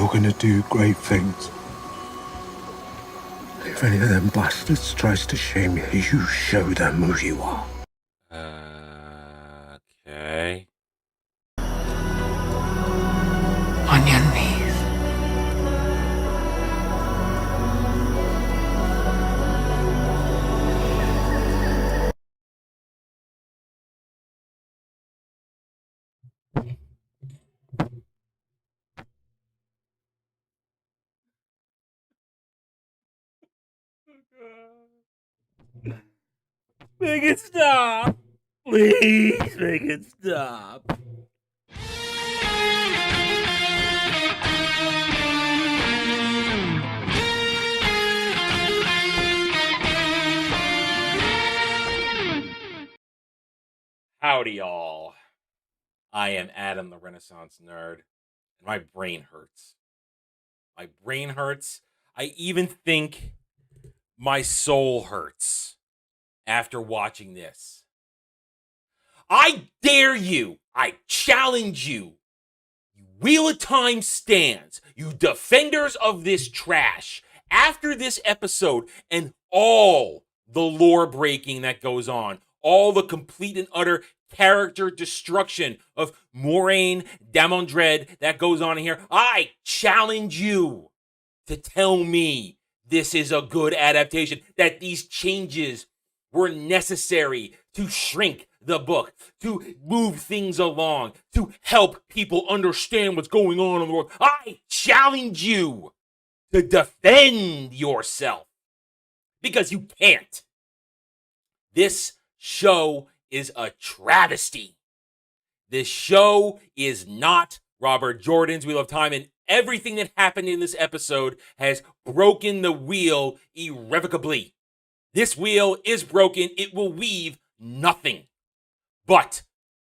You're gonna do great things. If any of them bastards tries to shame you, you show them who you are. Okay. On your knees. Make it stop. Please make it stop. Howdy, y'all. I am Adam, the Renaissance Nerd, and my brain hurts. My brain hurts. I even think my soul hurts after watching this. I dare you. I challenge you. You Wheel of Time stands. You defenders of this trash. After this episode and all the lore breaking that goes on, all the complete and utter character destruction of Moiraine Damondred that goes on here, I challenge you to tell me this is a good adaptation, that these changes were necessary to shrink the book, to move things along, to help people understand what's going on in the world. I challenge you to defend yourself, because you can't. This show is a travesty. This show is not Robert Jordan's Wheel of Time, and everything that happened in this episode has broken the wheel irrevocably. This wheel is broken. It will weave nothing but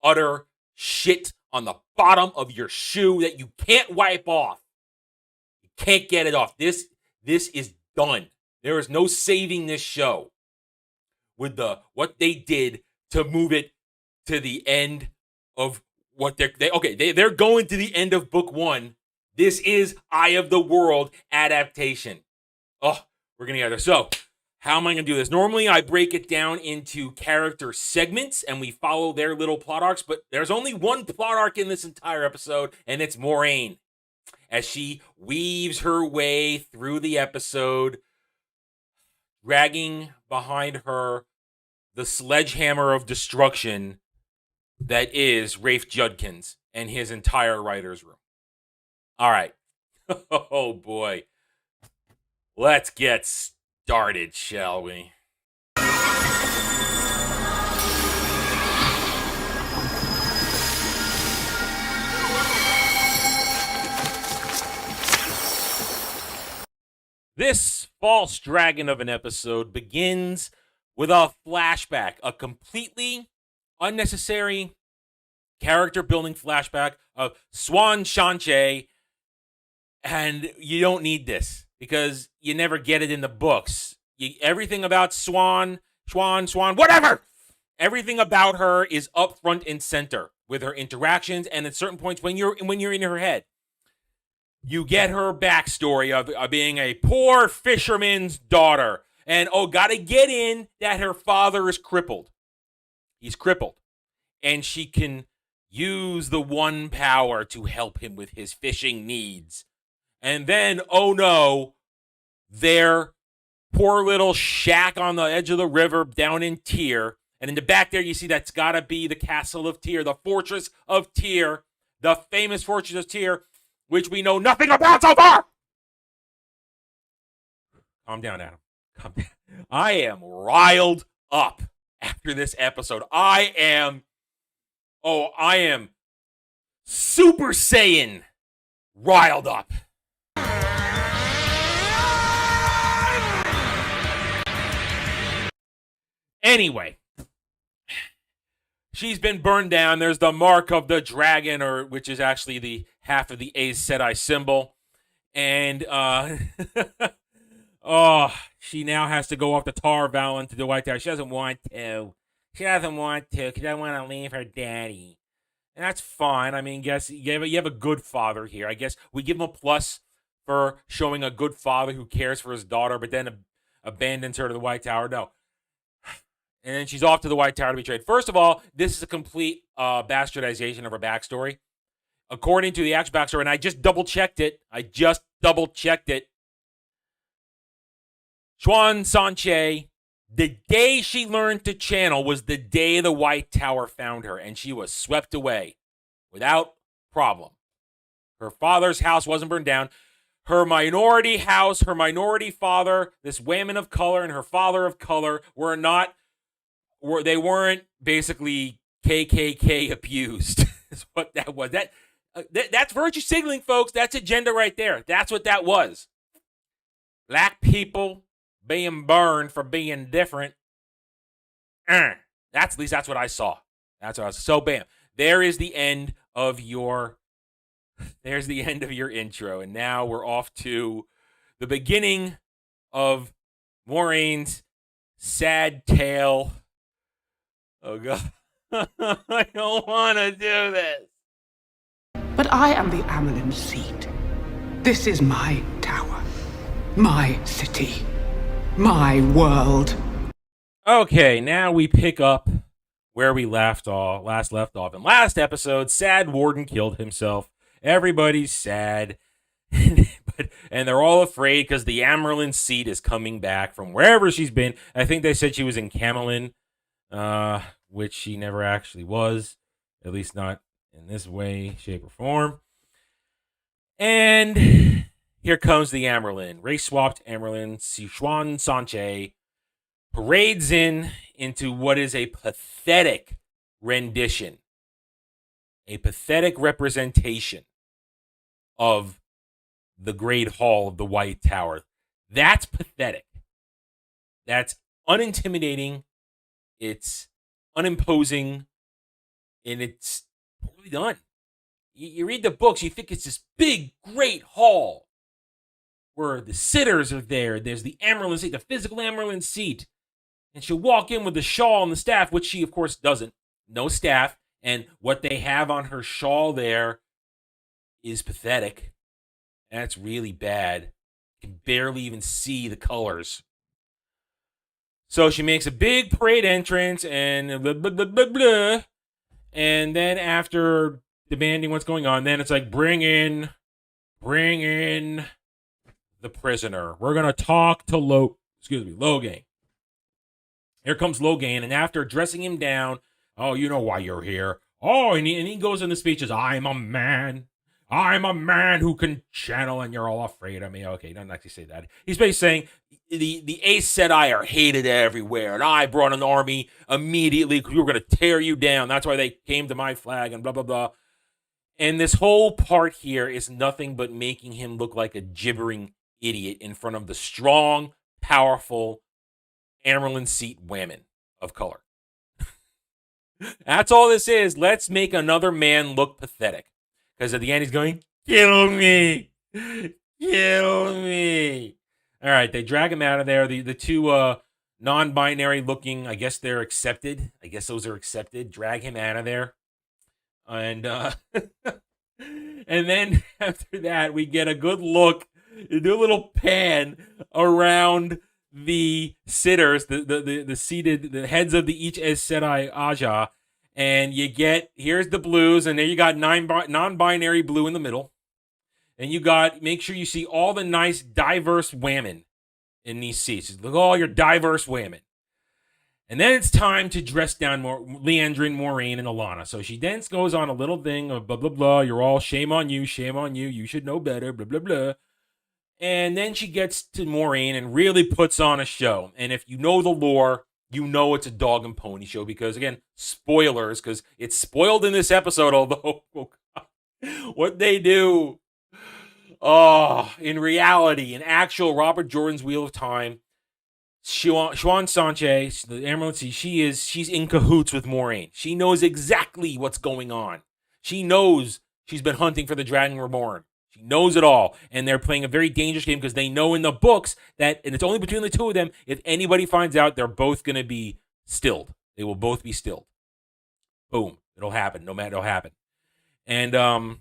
utter shit on the bottom of your shoe that you can't wipe off. You can't get it off. This is done. There is no saving this show with what they did to move it to the end of what they're going to the end of book 1. This is Eye of the World adaptation. Oh, we're gonna get there. So, how am I going to do this? Normally, I break it down into character segments, and we follow their little plot arcs, but there's only one plot arc in this entire episode, and it's Moiraine, as she weaves her way through the episode, dragging behind her the sledgehammer of destruction that is Rafe Judkins and his entire writer's room. All right. Oh, boy. Let's get started, shall we? This false dragon of an episode begins with a flashback, a completely unnecessary character building flashback of Swan Shanchai, and you don't need this because you never get it in the books. Everything about Swan, whatever! Everything about her is up front and center with her interactions, and at certain points when you're in her head. You get her backstory of being a poor fisherman's daughter. And, gotta get in that her father is crippled. He's crippled. And she can use the one power to help him with his fishing needs. And then, oh no, their poor little shack on the edge of the river down in Tyr. And in the back there, you see that's gotta be the castle of Tyr, the fortress of Tyr, the famous fortress of Tyr, which we know nothing about so far. Calm down, Adam. Calm down. I am riled up after this episode. I am Super Saiyan riled up. Anyway, she's been burned down. There's the mark of the dragon, which is actually the half of the Aes Sedai symbol. And, she now has to go off the Tar Valon to the White Tower. She doesn't want to. She doesn't want to because I want to leave her daddy. And that's fine. I mean, guess you have a good father here. I guess we give him a plus for showing a good father who cares for his daughter, but then abandons her to the White Tower. No. And then she's off to the White Tower to be betrayed. First of all, this is a complete bastardization of her backstory. According to the actual backstory, and I just double-checked it. Swan Shanchai, the day she learned to channel was the day the White Tower found her, and she was swept away without problem. Her father's house wasn't burned down. Her minority house, her minority father, this woman of color, and her father of color they weren't basically KKK abused. Is what that was. That's virtue signaling, folks. That's agenda right there. That's what that was. Black people being burned for being different. At least that's what I saw. So bam. There's the end of your intro. And now we're off to the beginning of Maureen's sad tale. Oh, God. I don't want to do this. But I am the Amelin seat. This is my tower, my city, my world. Okay, now we pick up where we last left off. In last episode, Sad Warden killed himself. Everybody's sad. And they're all afraid because the Amerlin seat is coming back from wherever she's been. I think they said she was in Camelin, which she never actually was. At least not in this way, shape, or form. And here comes the Amerlin. Race-swapped Amerlin, Swan Shanchai, parades into what is a pathetic rendition, a pathetic representation of the Great Hall of the White Tower. That's pathetic. That's unintimidating. It's unimposing. And it's poorly done. You read the books, you think it's this big, great hall where the sitters are there. There's the Amerlin seat, the physical Amerlin seat. And she'll walk in with the shawl and the staff, which she, of course, doesn't. No staff. And what they have on her shawl there is pathetic. That's really bad. You can barely even see the colors. So she makes a big parade entrance and blah, blah, blah, blah, blah. And then after demanding what's going on, then it's like, bring in the prisoner. We're going to talk to Logain. Here comes Logain, and after dressing him down, oh, you know why you're here. Oh, and he goes into speeches, I'm a man who can channel, and you're all afraid of me. Okay, he doesn't actually say that. He's basically saying, the Aes Sedai are hated everywhere, and I brought an army immediately because we were going to tear you down. That's why they came to my flag, and blah, blah, blah. And this whole part here is nothing but making him look like a gibbering idiot in front of the strong, powerful Amerlin seat women of color. That's all this is. Let's make another man look pathetic. Because at the end, he's going, kill me. Kill me. All right, they drag him out of there. The two non-binary looking, I guess they're accepted. I guess those are accepted. Drag him out of there. And and then after that, we get a good look, do a little pan around the sitters, the seated, the heads of each Aes Sedai Aja, and you get, here's the blues, and there you got non-binary blue in the middle, and you got, make sure you see all the nice diverse women in these seats. Look at all your diverse women. And then it's time to dress down Liandrin, Maureen, and Alana. So she then goes on a little thing of blah, blah, blah. You're all shame on you. You should know better, blah, blah, blah. And then she gets to Maureen and really puts on a show. And if you know the lore, you know it's a dog and pony show because, again, spoilers, because it's spoiled in this episode, although what they do, in reality, in actual Robert Jordan's Wheel of Time, Swan Shanchai, the Emerald Sea, she's in cahoots with Maureen. She knows exactly what's going on. She knows she's been hunting for the Dragon Reborn. She knows it all. And they're playing a very dangerous game because they know in the books that, and it's only between the two of them, if anybody finds out, they're both going to be stilled. They will both be stilled. Boom. It'll happen. No matter, it'll happen. And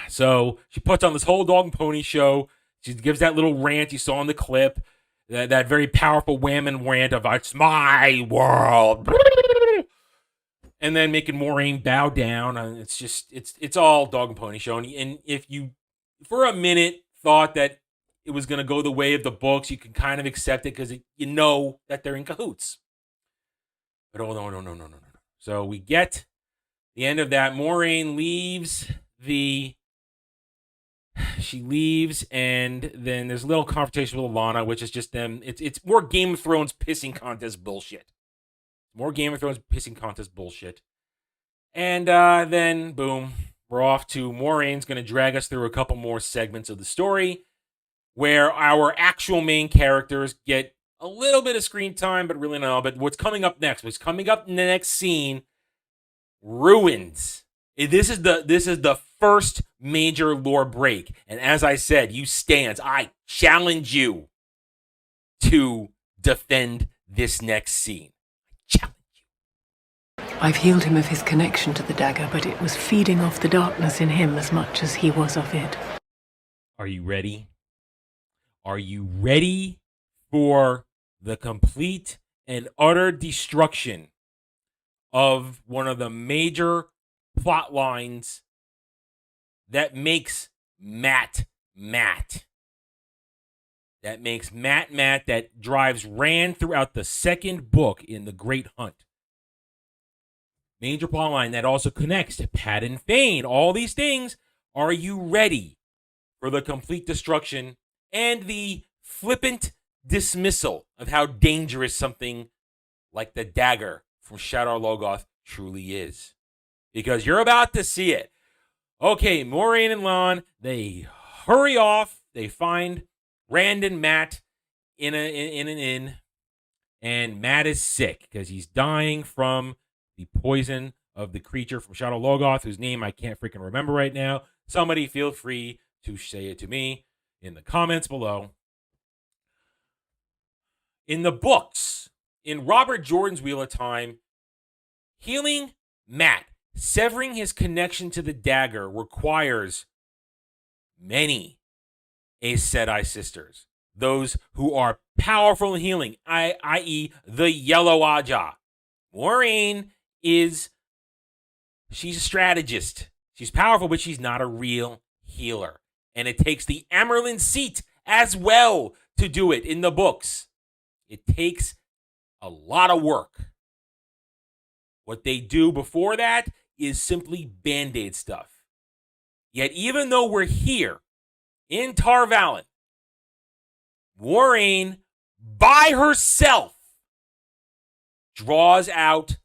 so she puts on this whole dog and pony show. She gives that little rant you saw in the clip, that very powerful wham rant of "It's my world," and then making Moiraine bow down. And it's all dog and pony show. And if you, for a minute, thought that it was going to go the way of the books, you can kind of accept it because you know that they're in cahoots. But oh no. So we get the end of that. Moiraine leaves she leaves, and then there's a little confrontation with Alana, which is just them. It's more Game of Thrones pissing contest bullshit. More Game of Thrones pissing contest bullshit. And then, boom, we're off to Moraine's going to drag us through a couple more segments of the story where our actual main characters get a little bit of screen time, but really no. But what's coming up next? What's coming up in the next scene ruins. This is the first major lore break. And as I said, you stands, I challenge you to defend this next scene. Challenge you. I've healed him of his connection to the dagger, but it was feeding off the darkness in him as much as he was of it. Are you ready? Are you ready for the complete and utter destruction of one of the major plot lines that makes Matt? That makes Matt, that drives Rand throughout the second book in The Great Hunt. Major plot line that also connects to Pat and Fane. All these things. Are you ready for the complete destruction and the flippant dismissal of how dangerous something like the dagger from Shadar Logoth truly is? Because you're about to see it. Okay, Moiraine and Lon, they hurry off. They find Rand and Matt in an inn, and Matt is sick because he's dying from the poison of the creature from Shadar Logoth, whose name I can't freaking remember right now. Somebody feel free to say it to me in the comments below. In the books, in Robert Jordan's Wheel of Time, healing Matt, severing his connection to the dagger, requires many Aes Sedai sisters, those who are powerful in healing, i.e. the Yellow Aja. Moiraine she's a strategist. She's powerful, but she's not a real healer. And it takes the Amyrlin seat as well to do it in the books. It takes a lot of work. What they do before that is simply Band-Aid stuff. Yet even though we're here in Tar Valon, Moiraine, by herself, draws out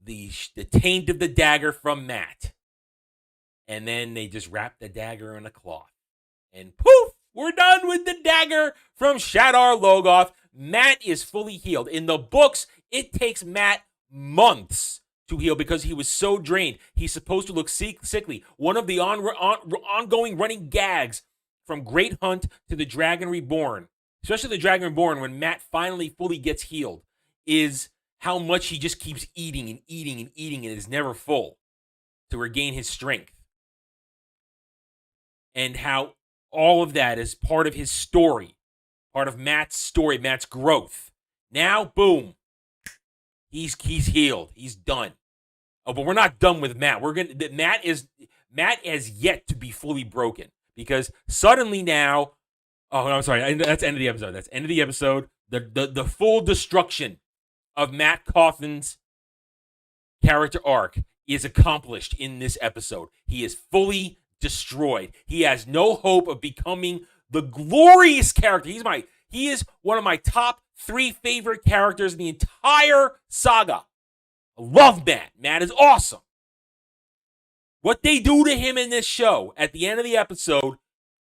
the taint of the dagger from Matt. And then they just wrap the dagger in a cloth. And poof, we're done with the dagger from Shadar Logoth. Matt is fully healed. In the books, it takes Matt months to heal because he was so drained. He's supposed to look sickly. One of the ongoing running gags from Great Hunt to the Dragon Reborn, especially the Dragon Reborn, when Matt finally fully gets healed, is how much he just keeps eating and is never full to regain his strength. And how all of that is part of his story, part of Matt's story, Matt's growth. Now, boom, he's healed. He's done. Oh, but we're not done with Matt. Matt has yet to be fully broken because suddenly now, oh, no, I'm sorry, that's the end of the episode. That's the end of the episode. The full destruction of Matt Cawthon's character arc is accomplished in this episode. He is fully destroyed. He has no hope of becoming the glorious character. He is one of my top 3 favorite characters in the entire saga. I love Matt. Matt is awesome. What they do to him in this show at the end of the episode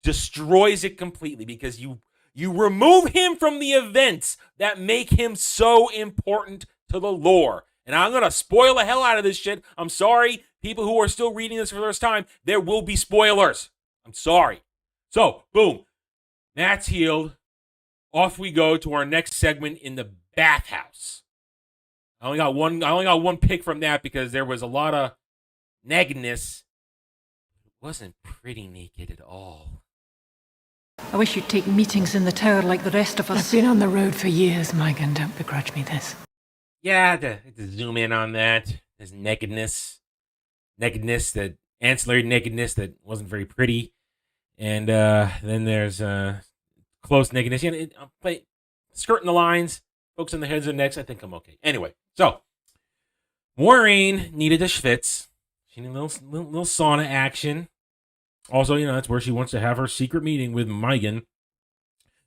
destroys it completely because you remove him from the events that make him so important to the lore. And I'm going to spoil the hell out of this shit. I'm sorry, people who are still reading this for the first time. There will be spoilers. I'm sorry. So, boom. Matt's healed. Off we go to our next segment in the bathhouse. I only got one pick from that because there was a lot of nakedness. It wasn't pretty naked at all. I wish you'd take meetings in the tower like the rest of us. I've been on the road for years, Megan. Don't begrudge me this. Yeah, I had to zoom in on that. There's nakedness, that ancillary nakedness that wasn't very pretty, and then there's close nakedness. You know, but skirting the lines, folks on the heads and necks. I think I'm okay. Anyway, so Maureen needed a schwitz. She needed a little sauna action. Also, you know, that's where she wants to have her secret meeting with Megan,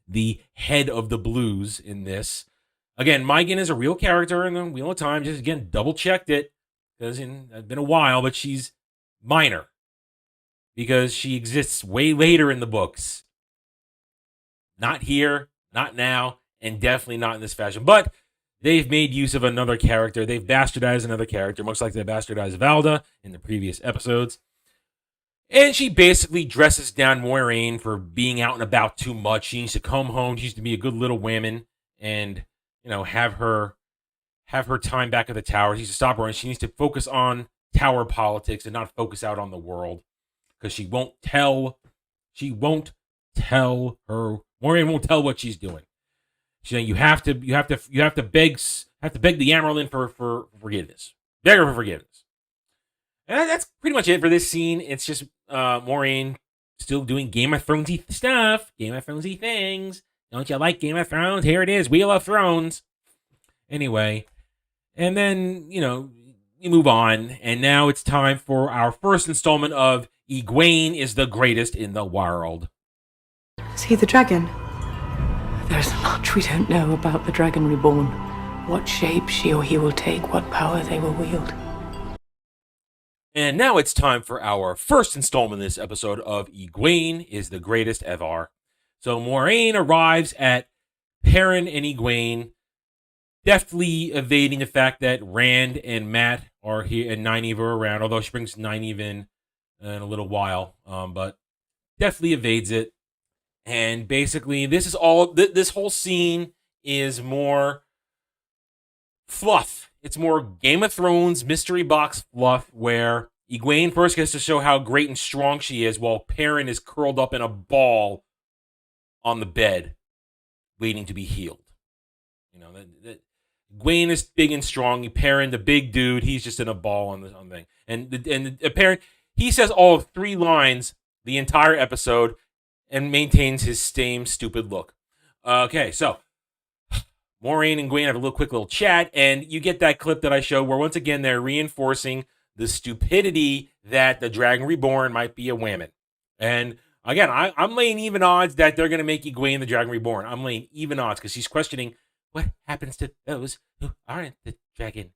the head of the Blues in this. Again, Megan is a real character in the Wheel of Time. Just, again, double-checked it, because it's been a while, but she's minor, because she exists way later in the books. Not here, not now, and definitely not in this fashion. But they've made use of another character. They've bastardized another character, much like they bastardized Valda in the previous episodes. And she basically dresses down Maureen for being out and about too much. She needs to come home. She needs to be a good little woman and, you know, have her time back at the tower. She needs to stop her, and she needs to focus on tower politics and not focus out on the world, because she won't tell her. Maureen won't tell what she's doing. She's saying you have to beg the Amaryllis for forgiveness. Beg her for forgiveness. And that's pretty much it for this scene. It's just Maureen still doing Game of Thronesy stuff, Game of Thronesy things. Don't you like Game of Thrones? Here it is, Wheel of Thrones. Anyway, and then, you know, you move on, and now it's time for our first installment of Egwene is the greatest in the world. Is he the dragon? There's much we don't know about the Dragon Reborn. What shape she or he will take, what power they will wield. And now it's time for our first installment in this episode of Egwene is the greatest ever. So Maureen arrives at Perrin and Egwene, deftly evading the fact that Rand and Matt are here and Nynaeve are around, although she brings Nynaeve in a little while, but deftly evades it. And basically, this whole scene is more fluff. It's more Game of Thrones mystery box fluff, where Egwene first gets to show how great and strong she is, while Perrin is curled up in a ball on the bed, waiting to be healed. You know, Egwene is big and strong. Perrin, the big dude, he's just in a ball on the thing. And Perrin, he says all 3 lines the entire episode and maintains his same stupid look. Okay, so Maureen and Egwene have a quick little chat, and you get that clip that I showed where once again they're reinforcing the stupidity that the Dragon Reborn might be a woman. And again, I'm laying even odds that they're going to make Egwene the Dragon Reborn. I'm laying even odds because she's questioning what happens to those who aren't the dragon.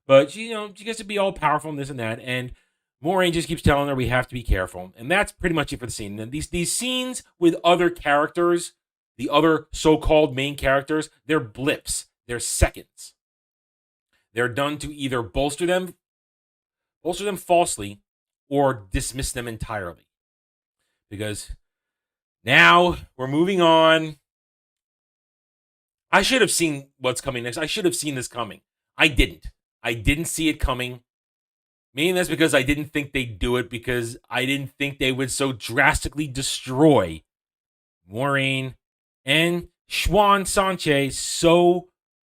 But she gets to be all powerful and this and that, and Maureen just keeps telling her we have to be careful. And that's pretty much it for the scene. And these scenes with other characters, the other so-called main characters, they're blips. They're seconds. They're done to either bolster them falsely or dismiss them entirely. Because now we're moving on. I should have seen what's coming next. I should have seen this coming. I didn't. I didn't see it coming. Meaning that's because I didn't think they'd do it, because I didn't think they would so drastically destroy Maureen and Swan Shanchai so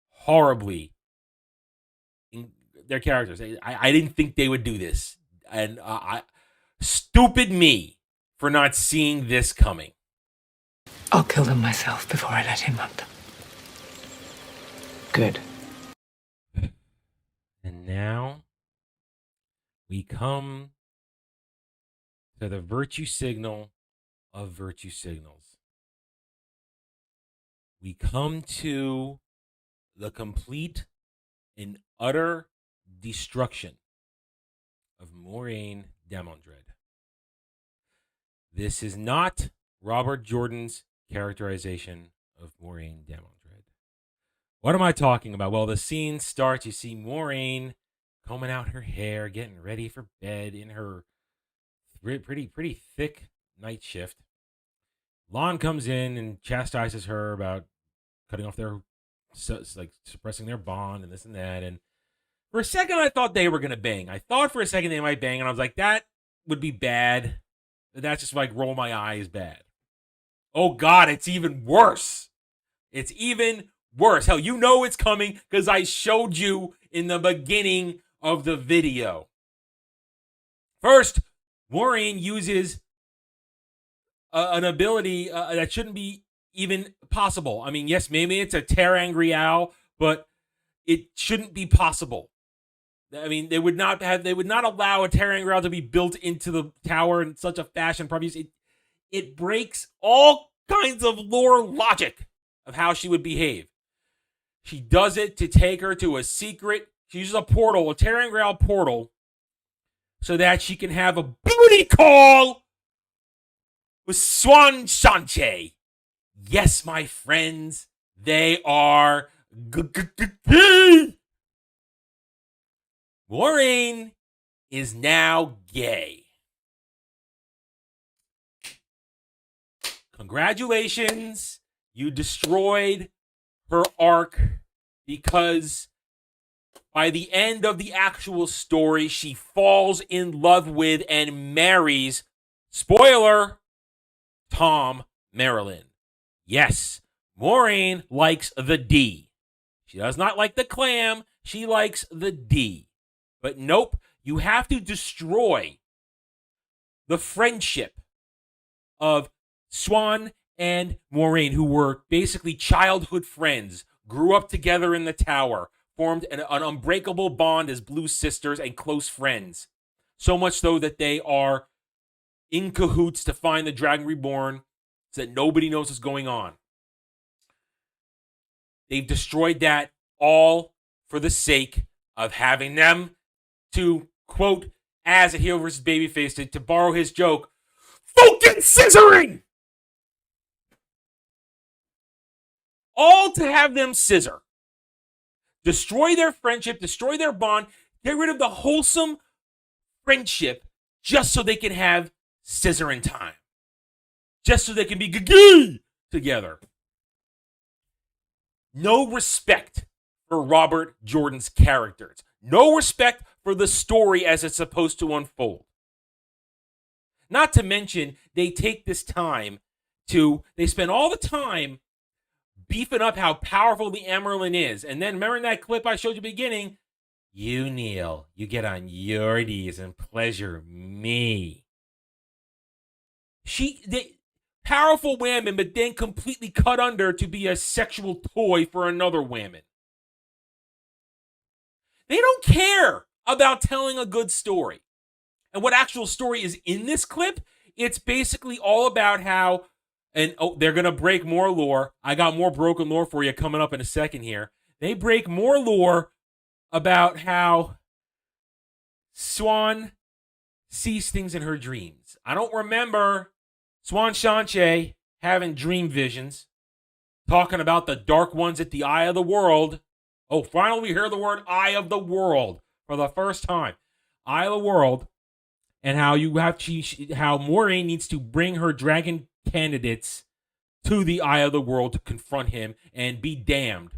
horribly in their characters. I didn't think they would do this. And stupid me for not seeing this coming. I'll kill them myself before I let him hunt them. Good. And now we come to the virtue signal of virtue signals. We come to the complete and utter destruction of Moiraine Damondred. This is not Robert Jordan's characterization of Moiraine Damondred. What am I talking about? Well, the scene starts. You see Moiraine combing out her hair, getting ready for bed in her pretty thick night shift. Lon comes in and chastises her about cutting off their, like, suppressing their bond and this and that. And For a second, I thought they were going to bang. I thought for a second they might bang, and I was like, that would be bad. That's just like roll my eyes bad. Oh, God, it's even worse. It's even worse. Hell, you know it's coming because I showed you in the beginning of the video. First, Maureen uses an ability that shouldn't be even possible. I mean, yes, maybe it's a Terangri Owl, but it shouldn't be possible. I mean, they would not allow a Terangri Owl to be built into the tower in such a fashion. Probably it breaks all kinds of lore logic of how she would behave. She does it to take her to a secret. She uses a portal, a Terangri Owl portal, so that she can have a booty call with Swan Shanchai. Yes, my friends, they are gay. Maureen is now gay. Congratulations, you destroyed her arc because by the end of the actual story, she falls in love with and marries, spoiler, Tom Marilyn. Yes, Maureen likes the D. She does not like the clam. She likes the D. But nope, you have to destroy the friendship of Swan and Maureen, who were basically childhood friends, grew up together in the tower, formed an unbreakable bond as blue sisters and close friends. So much so that they are in cahoots to find the Dragon Reborn so that nobody knows what's going on. They've destroyed that all for the sake of having them to, quote, as a heel versus babyface, to borrow his joke, fucking scissoring! All to have them scissor. Destroy their friendship, destroy their bond, get rid of the wholesome friendship just so they can have scissoring time. Just so they can be gay together. No respect for Robert Jordan's characters. No respect for the story as it's supposed to unfold. Not to mention, they take this time they spend all the time beefing up how powerful the Emerald is. And then remember in that clip I showed you at the beginning, you kneel, you get on your knees and pleasure me. Powerful women, but then completely cut under to be a sexual toy for another woman. They don't care about telling a good story. And what actual story is in this clip, it's basically all about how, and they're going to break more lore. I got more broken lore for you coming up in a second here. They break more lore about how Swan sees things in her dreams. I don't remember Swan Shanchai having dream visions, talking about the dark ones at the eye of the world. Oh, finally we hear the word eye of the world for the first time. Eye of the world, and how how Maureen needs to bring her dragon candidates to the eye of the world to confront him and be damned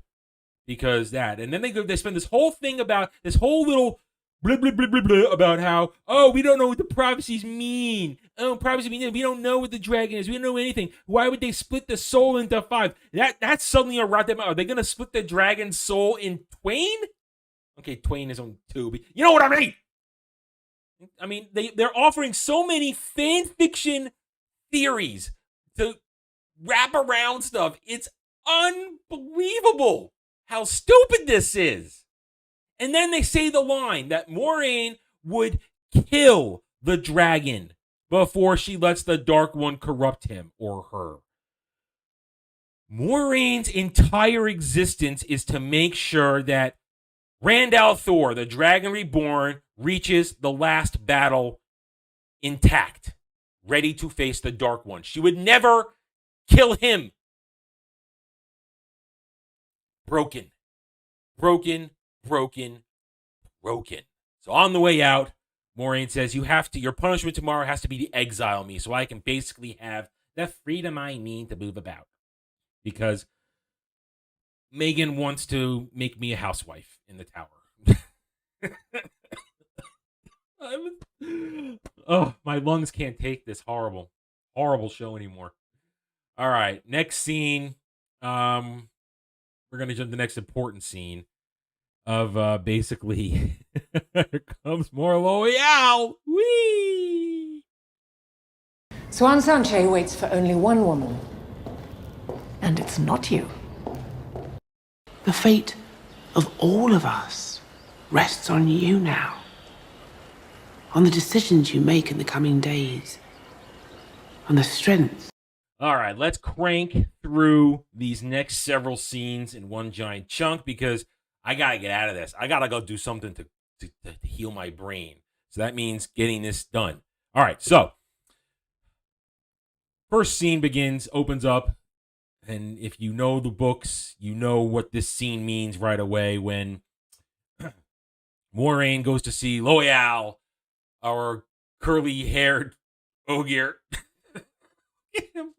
because that. And then they spend this whole thing about this whole little blah, blah, blah, blah, blah, about how, we don't know what the prophecies mean. Prophecy mean we don't know what the dragon is. We don't know anything. Why would they split the soul into 5? That's suddenly a rot. Are they going to split the dragon's soul in twain? Okay, twain is on 2, but you know what I mean. I mean, they're offering so many fan fiction theories to wrap around stuff. It's unbelievable how stupid this is. And then they say the line that Maureen would kill the dragon before she lets the Dark One corrupt him or her. Maureen's entire existence is to make sure that Randall Thor, the Dragon Reborn, reaches the last battle intact, ready to face the Dark One. She would never kill him. Broken. Broken. Broken. Broken. So on the way out, Maureen says, your punishment tomorrow has to be to exile me so I can basically have the freedom I need to move about. Because Megan wants to make me a housewife in the tower. Oh, my lungs can't take this horrible show anymore. All right, next scene. We're gonna jump to the next important scene of basically here comes more L'Oreal. Whee! Swan Shanchai waits for only one woman. And it's not you. The fate of all of us rests on you now. On the decisions you make in the coming days. On the strength. All right, let's crank through these next several scenes in one giant chunk because I got to get out of this. I got to go do something to heal my brain. So that means getting this done. All right, so first scene opens up, and if you know the books, you know what this scene means right away when Moiraine goes to see L'Oreal, our curly-haired Ogier.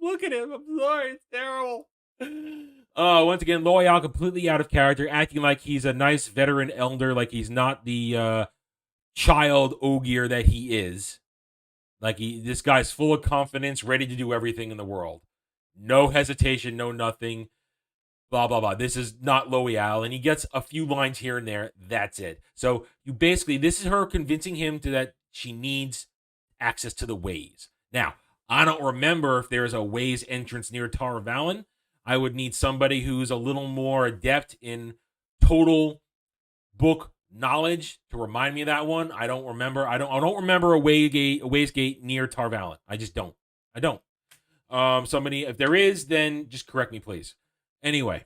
Look at him. I'm sorry. It's terrible. Once again, L'Oreal completely out of character, acting like he's a nice veteran elder, like he's not the child Ogier that he is. Like this guy's full of confidence, ready to do everything in the world. No hesitation, no nothing. Blah, blah, blah. This is not L'Oreal. And he gets a few lines here and there. That's it. So this is her convincing him that she needs access to the ways. Now, I don't remember if there's a ways entrance near Tar Valon. I would need somebody who's a little more adept in total book knowledge to remind me of that one. I don't remember. I don't remember a ways gate near Tar Valon. I just don't. I don't. Somebody, if there is, then just correct me, please. Anyway,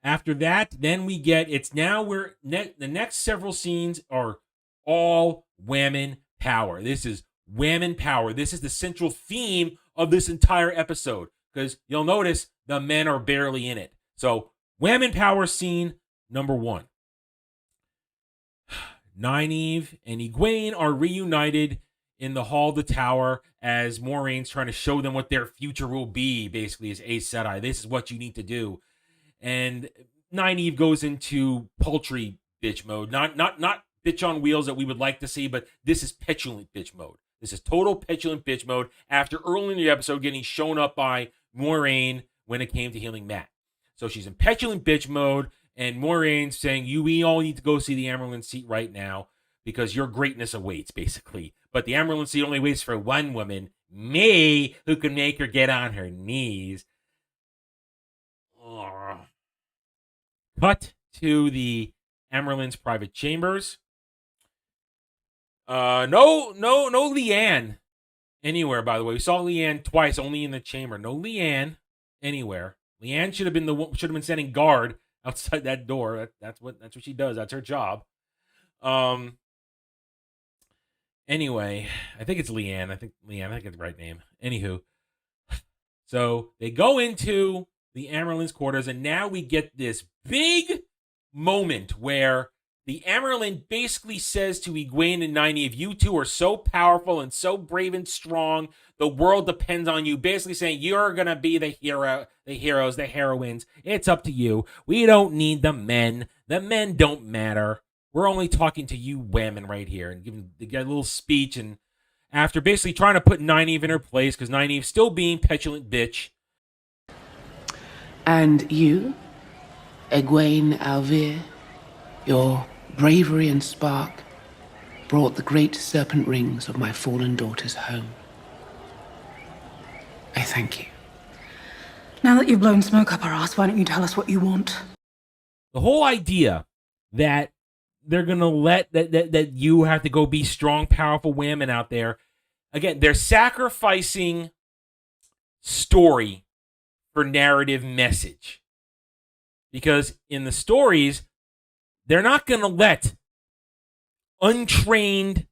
after that, then we get the next several scenes are all women power. This is women power. This is the central theme of this entire episode because you'll notice the men are barely in it. So, women power scene number 1. Nynaeve and Egwene are reunited in the Hall of the Tower as Moraine's trying to show them what their future will be, basically, as Aes Sedai. This is what you need to do. And Nynaeve goes into paltry bitch mode. Not bitch on wheels that we would like to see, but this is petulant bitch mode. This is total petulant bitch mode after early in the episode getting shown up by Moiraine when it came to healing Mat. So she's in petulant bitch mode, and Moraine's saying, we all need to go see the Amyrlin seat right now because your greatness awaits, basically. But the Amyrlin seat only waits for one woman, me, who can make her get on her knees. Ugh. Cut to the Amyrlin's private chambers. No Leanne anywhere, by the way. We saw Leanne twice, only in the chamber. No Leanne anywhere. Leanne should have been standing guard outside that door. That's what she does. That's her job. Anyway, I think it's Leanne. I think it's the right name. Anywho, so they go into the Amyrlin's quarters, and now we get this big moment where the Amyrlin basically says to Egwene and Nynaeve, you two are so powerful and so brave and strong, the world depends on you. Basically saying, you're going to be the heroes, the heroines. It's up to you. We don't need the men. The men don't matter. We're only talking to you women right here. And giving a little speech, and after basically trying to put Nynaeve in her place, because Nynaeve's still being petulant bitch. And you, Egwene Alvir, your bravery and spark brought the great serpent rings of my fallen daughters home. I thank you. Now that you've blown smoke up our ass, why don't you tell us what you want? The whole idea that they're going to let that you have to go be strong, powerful women out there. Again, they're sacrificing story for narrative message. Because in the stories, they're not going to let untrained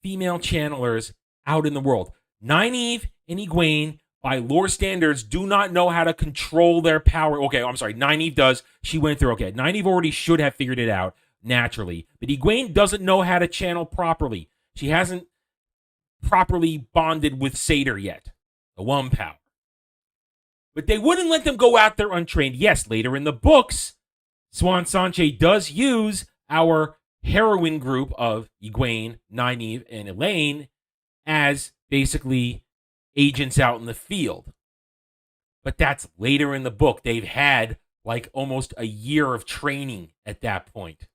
female channelers out in the world. Nynaeve and Egwene, by lore standards, do not know how to control their power. Okay, I'm sorry. Nynaeve does. She went through. Okay, Nynaeve already should have figured it out naturally. But Egwene doesn't know how to channel properly. She hasn't properly bonded with Satyr yet, the one power. But they wouldn't let them go out there untrained. Yes, later in the books, Swan Shanchai does use our heroine group of Egwene, Nynaeve, and Elaine as basically agents out in the field. But that's later in the book. They've had like almost a year of training at that point.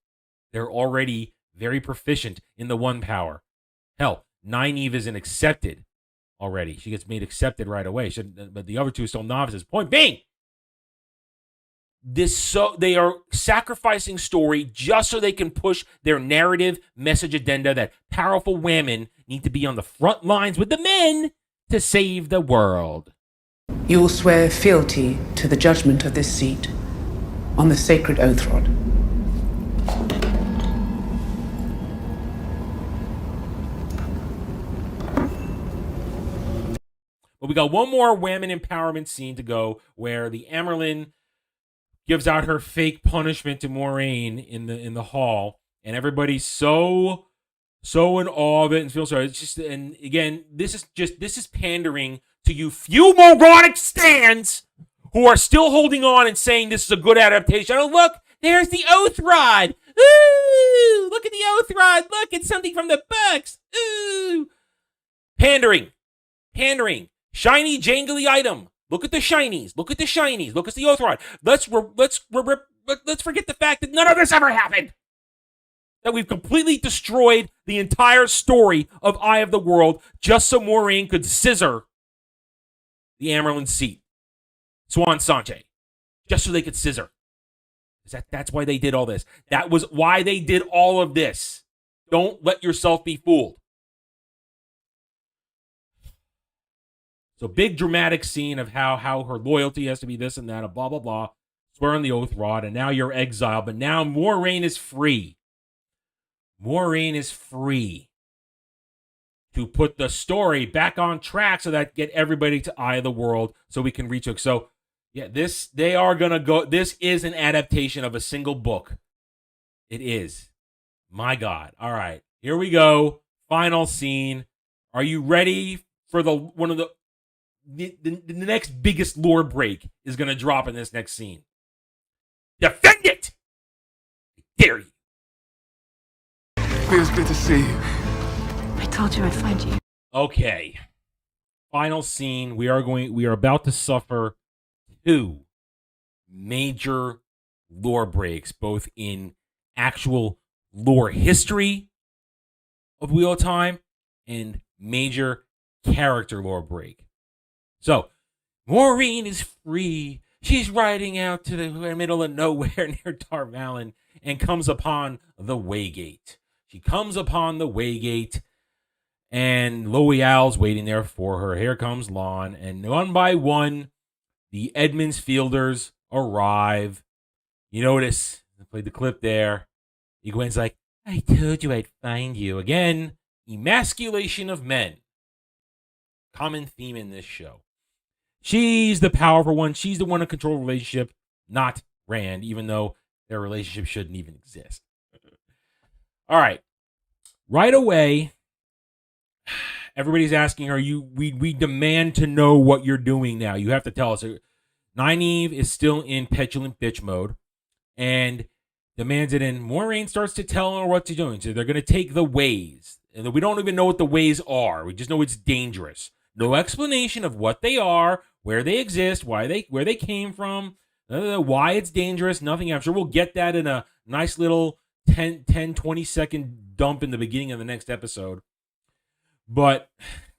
They're already very proficient in the one power. Hell, Nynaeve isn't accepted already. She gets made accepted right away. But the other two are still novices. Point being, they are sacrificing story just so they can push their narrative message agenda that powerful women need to be on the front lines with the men to save the world. You will swear fealty to the judgment of this seat on the sacred oath rod. But we got one more women empowerment scene to go where the Amyrlin gives out her fake punishment to Moiraine in the hall, and everybody's so in awe of it and feels sorry. It's just, and again, this is pandering to you few moronic stands who are still holding on and saying this is a good adaptation. Oh, look, there's the oath rod. Ooh, look at the oath rod. Look, it's something from the books. Ooh, pandering. Shiny, jangly item. Look at the shinies. Look at the oath rod. Let's forget the fact that none of this ever happened. That we've completely destroyed the entire story of Eye of the World just so Moiraine could scissor the Amyrlin seat. Swan Shanchai. Just so they could scissor. That's why they did all this. That was why they did all of this. Don't let yourself be fooled. So big dramatic scene of how her loyalty has to be this and that, blah, blah, blah. Swearing the oath rod, and now you're exiled. But now Moiraine is free. Moiraine is free to put the story back on track so that get everybody to Eye of the World so we can reach it. So, yeah, this is an adaptation of a single book. It is. My God. All right, here we go. Final scene. Are you ready for the next biggest lore break is going to drop in this next scene? Defend it! I dare you. Feels good to see you. I told you I'd find you. Okay. Final scene. We are about to suffer two major lore breaks, both in actual lore history of Wheel of Time and major character lore break. So, Moiraine is free. She's riding out to the middle of nowhere near Tar Valon and comes upon the Waygate. She comes upon the Waygate, and Loial's waiting there for her. Here comes Lon, and one by one, the Edmonds Fielders arrive. You notice, I played the clip there. Egwene's like, I told you I'd find you. Again, emasculation of men. Common theme in this show. She's the powerful one. She's the one in control of the relationship, not Rand, even though their relationship shouldn't even exist. All right. Right away, everybody's asking her, we demand to know what you're doing now. You have to tell us. Nynaeve is still in petulant bitch mode and demands it, and Moiraine starts to tell her what to do. So they're going to take the ways. And we don't even know what the ways are. We just know it's dangerous. No explanation of what they are, where they exist, where they came from, why it's dangerous, nothing. I'm sure we'll get that in a nice little 20 second dump in the beginning of the next episode. But,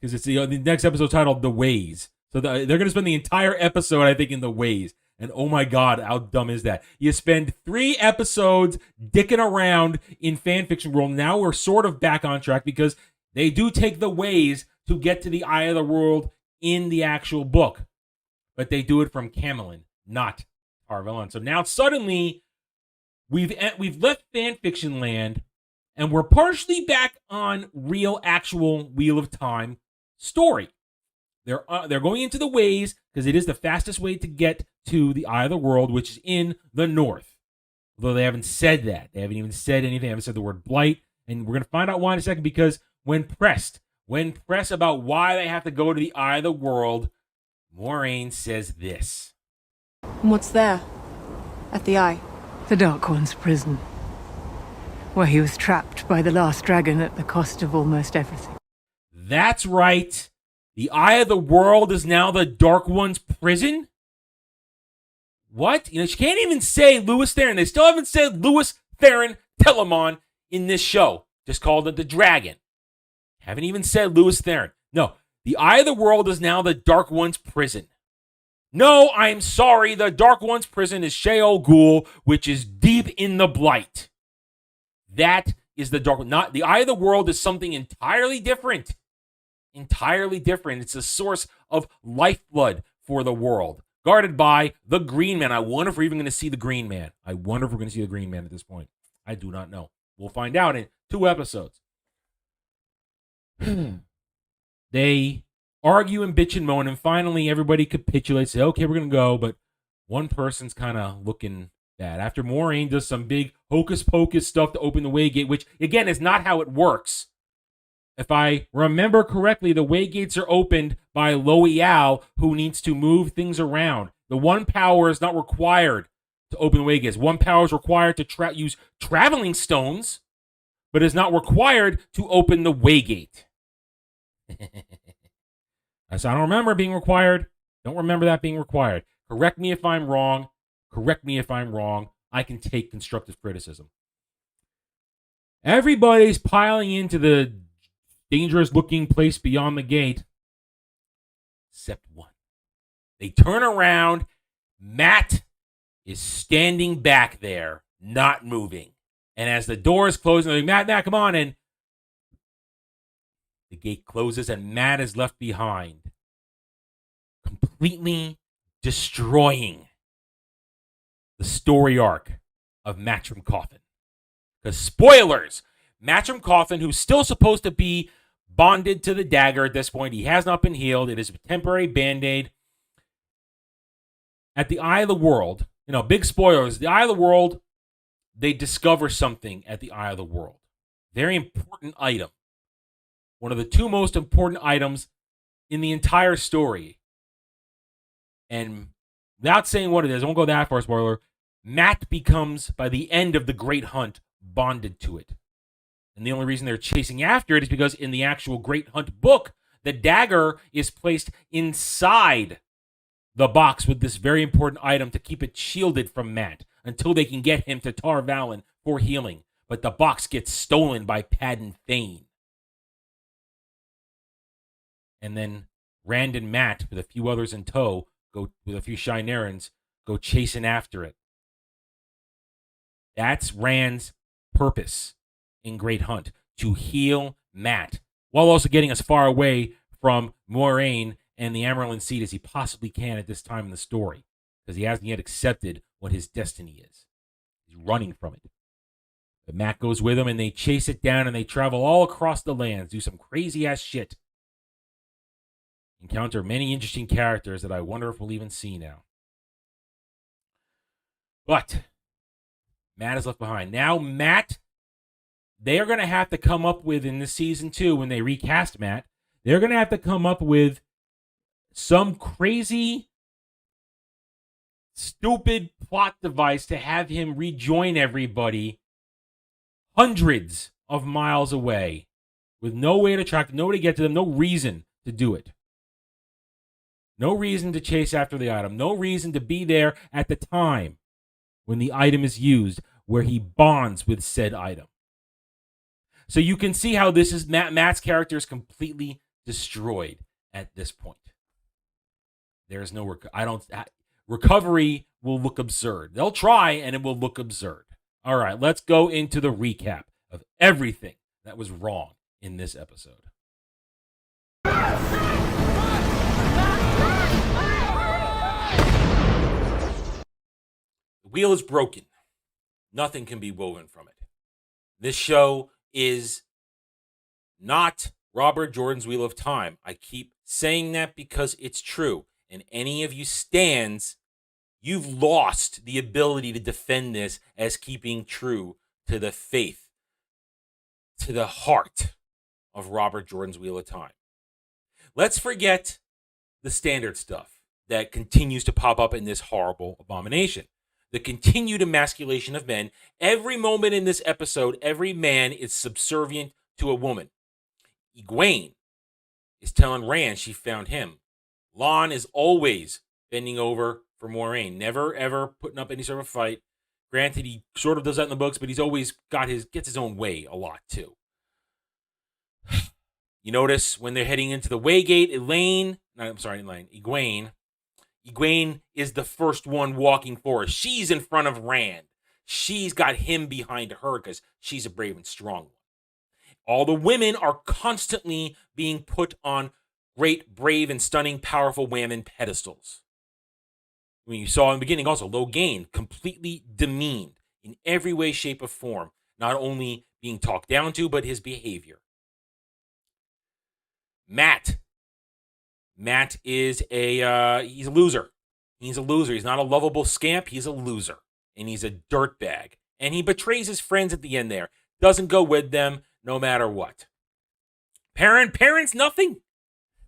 because it's the next episode titled The Ways. So they're going to spend the entire episode, I think, in the ways. And oh my God, how dumb is that? You spend 3 episodes dicking around in fanfiction world. Now we're sort of back on track because they do take the ways to get to the Eye of the World in the actual book. But they do it from Camelin, not Tar Valon. So now suddenly we've left fanfiction land and we're partially back on real, actual Wheel of Time story. They're going into the ways because it is the fastest way to get to the Eye of the World, which is in the north. Although they haven't said that. They haven't even said anything. They haven't said the word blight. And we're going to find out why in a second, because when pressed about why they have to go to the Eye of the World, Moiraine says this. And what's there? At the eye? The Dark One's prison, where he was trapped by the last dragon at the cost of almost everything. That's right. The Eye of the World is now the Dark One's prison? What? You know, she can't even say Louis Theron. They still haven't said Louis Theron Telemon in this show. Just called it the Dragon. Haven't even said Louis Theron. No, the Eye of the World is now the Dark One's prison. No, I'm sorry. The Dark One's prison is Sheol Ghul, which is deep in the Blight. That is the Dark One. Not the Eye of the World is something entirely different. Entirely different. It's a source of lifeblood for the world, guarded by the Green Man. I wonder if we're even going to see the Green Man. I wonder if we're going to see the Green Man at this point. I do not know. We'll find out in 2 episodes. They argue and bitch and moan, and finally everybody capitulates. Say, okay, we're going to go, but one person's kind of looking bad. After Moraine does some big hocus-pocus stuff to open the Waygate, which, again, is not how it works. If I remember correctly, the Waygates are opened by Loial, who needs to move things around. The one power is not required to open the Waygates. One power is required to use traveling stones, but is not required to open the Waygate. So I don't remember it being required. Don't remember that being required. Correct me if I'm wrong. Correct me if I'm wrong. I can take constructive criticism. Everybody's piling into the dangerous-looking place beyond the gate, except one. They turn around. Matt is standing back there, not moving. And as the doors close, they're like, Matt, come on. And the gate closes, and Matt is left behind, completely destroying the story arc of Matchroom Coffin. Because spoilers, Matchroom Coffin, who's still supposed to be bonded to the dagger at this point, he has not been healed. It is a temporary Band-Aid. At the Eye of the World, big spoilers, the Eye of the World, they discover something at the Eye of the World. Very important item. One of the 2 most important items in the entire story. And without saying what it is, I won't go that far, spoiler, Matt becomes, by the end of the Great Hunt, bonded to it. And the only reason they're chasing after it is because in the actual Great Hunt book, the dagger is placed inside the box with this very important item to keep it shielded from Matt until they can get him to Tar Valon for healing. But the box gets stolen by Padden Thane. And then Rand and Matt, with a few others in tow, go with a few Shinerans, go chasing after it. That's Rand's purpose in Great Hunt, to heal Matt, while also getting as far away from Moraine and the Amarylline Seed as he possibly can at this time in the story, because he hasn't yet accepted what his destiny is. He's running from it. But Matt goes with him, and they chase it down, and they travel all across the lands, do some crazy-ass shit. Encounter many interesting characters that I wonder if we'll even see now. But Matt is left behind. Now Matt, they are going to have to come up with, in this season 2, when they recast Matt, they're going to have to come up with some crazy, stupid plot device to have him rejoin everybody hundreds of miles away with no way to track, no way to get to them, no reason to do it. No reason to chase after the item. No reason to be there at the time when the item is used, where he bonds with said item. So you can see how this is Matt's character is completely destroyed at this point. There is no recovery will look absurd. They'll try and it will look absurd. All right, let's go into the recap of everything that was wrong in this episode. The wheel is broken. Nothing can be woven from it. This show is not Robert Jordan's Wheel of Time. I keep saying that because it's true. And any of you stands, you've lost the ability to defend this as keeping true to the faith, to the heart of Robert Jordan's Wheel of Time. Let's forget the standard stuff that continues to pop up in this horrible abomination. the continued emasculation of men. Every moment in this episode, every man is subservient to a woman. Egwene is telling Rand she found him. Lon is always bending over for Moiraine, never ever putting up any sort of fight. Granted, he sort of does that in the books, but he's always gets his own way a lot too. You notice when they're heading into the Waygate, Egwene is the first one walking forward. She's in front of Rand. She's got him behind her because she's a brave and strong one. All the women are constantly being put on great, brave, and stunning, powerful women pedestals. I mean, you saw in the beginning also, Logain completely demeaned in every way, shape, or form. Not only being talked down to, but his behavior. Matt is he's a loser. He's a loser. He's not a lovable scamp. He's a loser. And he's a dirtbag. And he betrays his friends at the end there. Doesn't go with them no matter what. Perrin's nothing.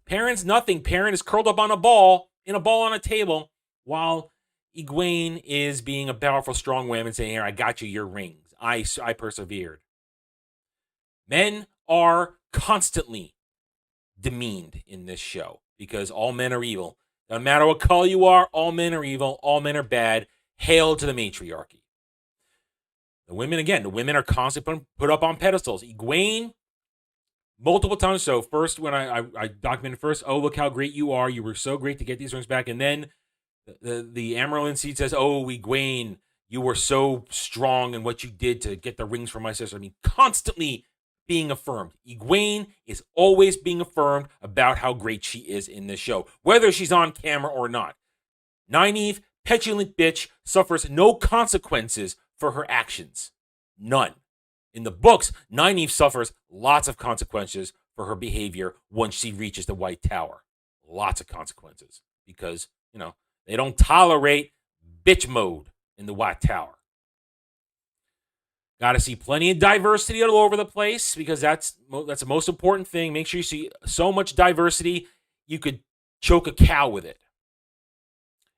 Perrin is curled up on a ball on a table while Egwene is being a powerful, strong woman saying, here, I got you your rings. I persevered. Men are constantly demeaned in this show because all men are evil. No matter what color you are, all men are evil. All men are bad. Hail to the matriarchy. The women are constantly put up on pedestals. Egwene, multiple times. So first, when I documented first, oh, look how great you are. You were so great to get these rings back. And then the Amaryllis Seed says, oh, Egwene, you were so strong in what you did to get the rings from my sister. I mean, constantly being affirmed. Egwene is always being affirmed about how great she is in this show, whether she's on camera or not. Nynaeve, petulant bitch, suffers no consequences for her actions. None. In the books, Nynaeve suffers lots of consequences for her behavior once she reaches the White Tower. Lots of consequences. Because, they don't tolerate bitch mode in the White Tower. Got to see plenty of diversity all over the place because that's the most important thing. Make sure you see so much diversity you could choke a cow with it.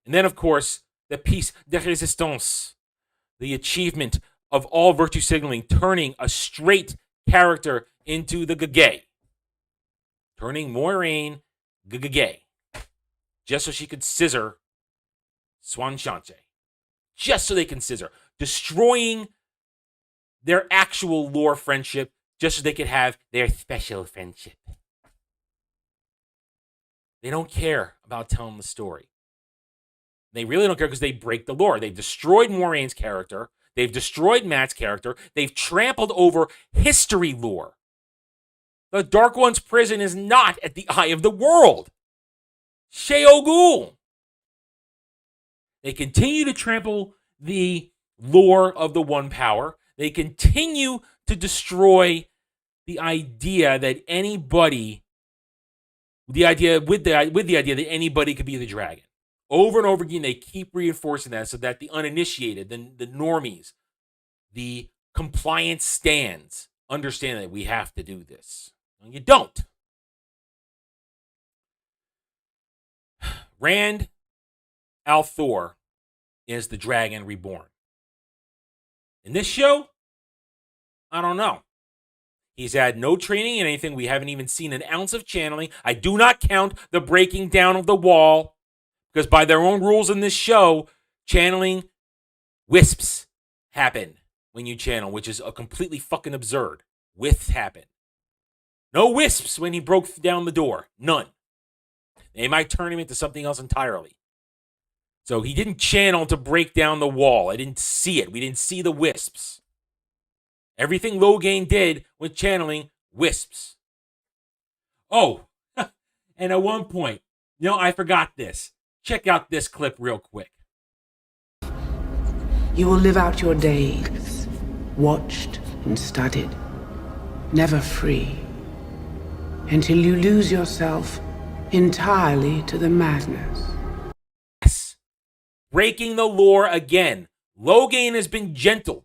And then, of course, the piece de résistance, the achievement of all virtue signaling, turning a straight character into the gay. Turning Moiraine gay. Just so she could scissor Swan Shanchai. Just so they can scissor. Destroying their actual lore friendship just so they could have their special friendship. They don't care about telling the story. They really don't care because they break the lore. They've destroyed Moraine's character. They've destroyed Matt's character. They've trampled over history lore. The Dark One's prison is not at the eye of the world. Sheol. They continue to trample the lore of the One Power. They continue to destroy the idea that anybody, the idea that anybody could be the dragon. Over and over again, they keep reinforcing that so that the uninitiated, the normies, the compliant stands understand that we have to do this. And you don't. Rand al'Thor is the dragon reborn. In this show, I don't know. He's had no training in anything. We haven't even seen an ounce of channeling. I do not count the breaking down of the wall, because by their own rules in this show, channeling wisps happen when you channel, which is a completely fucking absurd. Wisps happen. No wisps when he broke down the door. None. They might turn him into something else entirely. So he didn't channel to break down the wall. I didn't see it. We didn't see the wisps. Everything Logain did with channeling, wisps. Oh, and at one point, I forgot this. Check out this clip real quick. You will live out your days, watched and studied, never free, until you lose yourself entirely to the madness. Yes. Breaking the lore again. Logain has been gentled.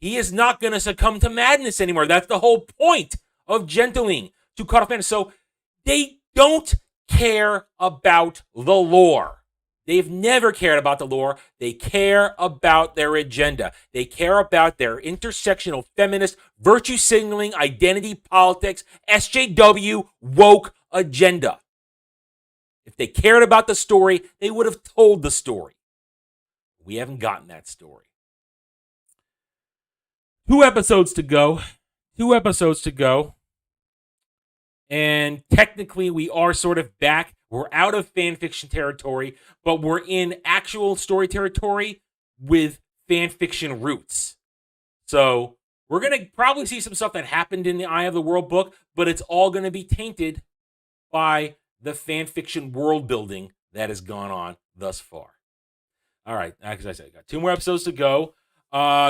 He is not going to succumb to madness anymore. That's the whole point of gentling to cut off madness. So they don't care about the lore. They've never cared about the lore. They care about their agenda. They care about their intersectional feminist, virtue signaling, identity politics, SJW, woke agenda. If they cared about the story, they would have told the story. We haven't gotten that story. 2 episodes to go. 2 episodes to go. And technically, we are sort of back. We're out of fan fiction territory, but we're in actual story territory with fan fiction roots. So we're going to probably see some stuff that happened in the Eye of the World book, but it's all going to be tainted by the fan fiction world building that has gone on thus far. All right, as I said, I got 2 more episodes to go.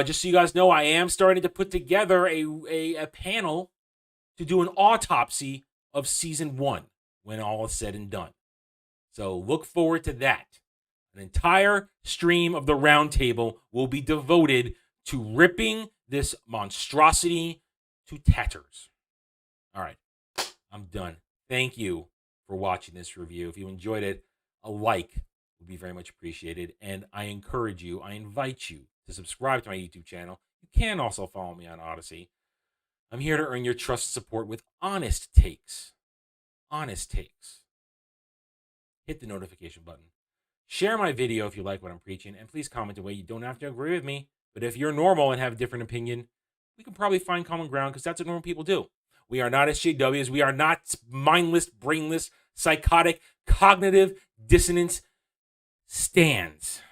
Just so you guys know, I am starting to put together a panel to do an autopsy of season 1 when all is said and done. So look forward to that. An entire stream of the roundtable will be devoted to ripping this monstrosity to tatters. All right, I'm done. Thank you for watching this review. If you enjoyed it, a like would be very much appreciated. And I encourage you, I invite you to subscribe to my YouTube channel. You can also follow me on Odyssey. I'm here to earn your trust and support with honest takes. Honest takes. Hit the notification button. Share my video if you like what I'm preaching, and please comment away. You don't have to agree with me, but if you're normal and have a different opinion, we can probably find common ground because that's what normal people do. We are not SJWs. We are not mindless, brainless, psychotic, cognitive dissonance stands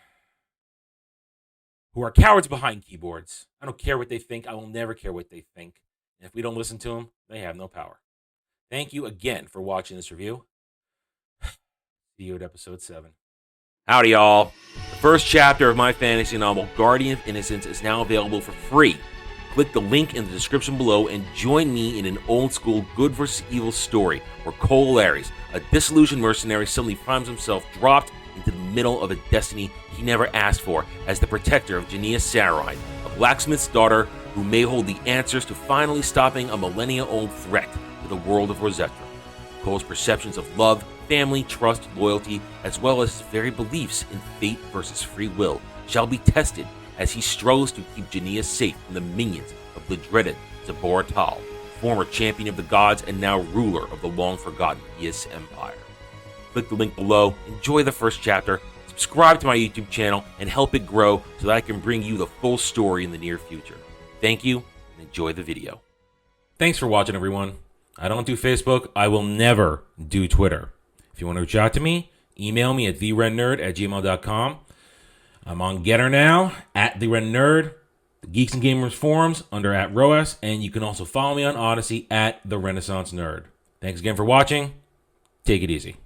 who are cowards behind keyboards. I don't care what they think. I will never care what they think. And if we don't listen to them, they have no power. Thank you again for watching this review. See you at episode 7. Howdy, y'all. The first chapter of my fantasy novel, Guardian of Innocence, is now available for free. Click the link in the description below and join me in an old-school good versus evil story where Cole Larys, a disillusioned mercenary, suddenly finds himself dropped into the middle of a destiny he never asked for as the protector of Jania Sarai, a blacksmith's daughter who may hold the answers to finally stopping a millennia-old threat to the world of Rosetta. Cole's perceptions of love, family, trust, loyalty, as well as his very beliefs in fate versus free will shall be tested as he struggles to keep Jania safe from the minions of the dreaded Zabor Tal, former champion of the gods and now ruler of the long-forgotten Yis Empire. Click the link below, enjoy the first chapter, subscribe to my YouTube channel, and help it grow so that I can bring you the full story in the near future. Thank you, and enjoy the video. Thanks for watching, everyone. I don't do Facebook. I will never do Twitter. If you want to reach out to me, email me at therednerd@gmail.com. I'm on Getter now, at TheRedNerd, the Geeks and Gamers forums under @ROAS, and you can also follow me on Odyssey at The Renaissance Nerd. Thanks again for watching. Take it easy.